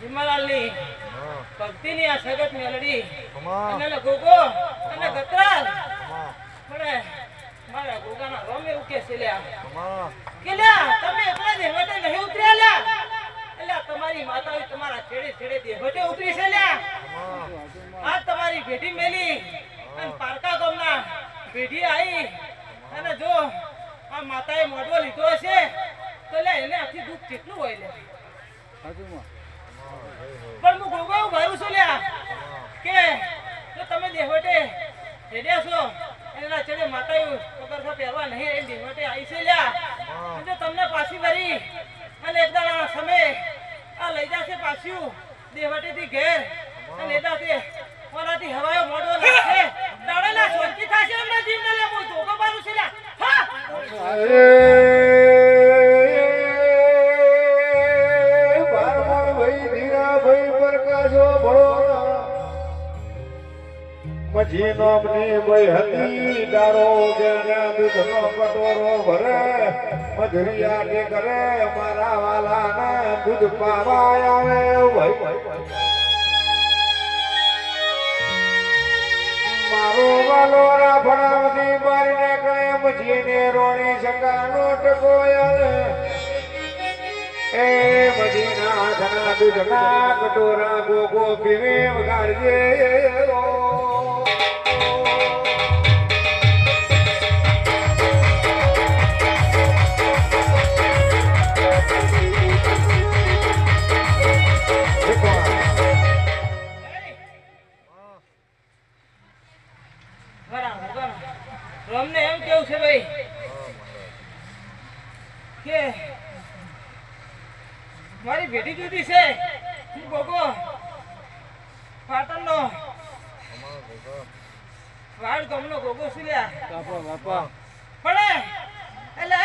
હિમાલાલની ભક્તિની આ સગત મેલડી અને ગોગો અને ગતરાલ મને મારા ગોગાના રોમે ઉકે છે લ્યા કે લ્યા તમે એકલા દેવટે નહીં ઉતર્યા લ્યા એટલે તમારી માતાએ તમારા છેડે છેડે દેવટે ઉતરી છે લ્યા આ તમારી ભેટી મેલી અને પારકા ગામના ભેટી આવી અને જો આ માતાએ મોઢો લીધો હશે તો લે એને આથી દુઃખ કેટલું હોય લે પણ હું ગોગો એવું ભરું છું લ્યા કે જો તમે દેવટે હેડ્યા છો એના ચડે માતાએ પગરખા પહેરવા નહીં એ દેવટે આવી છે લ્યા જો તમને પાછી ભરી અને એકદમ સમય આ લઈ જશે પાછું દેવટેથી ઘેર અને લેદાથી ઓનાથી હવાયો મોડો લાગશે દાડાના સોચી થાશે એમના જીવને લે હું ધોકો બારું છે લ્યા હા બારમણ ભાઈ ધીરા ભાઈ પ્રકાશો ભળો મજી નામની ભાઈ હતી દારો જેના દૂધનો કટોરો ભરે મધુરિયા કે કરે મારા વાલાના દૂધ પાવા આવે ભાઈ મારો વાલો રાફડાની બારીને કરે મજીને રોણી સકાનો ટકોયલ એ મદીના ધના દૂધના કટોરા ગોગો પીવે વગાડજે અમને એમ કેવું છે ભાઈ કે મારી ભેટી જુદી છે હું ગોગો પાટણનો વાડ ગામનો ગોગો છું લ્યા બાપા પડે એટલે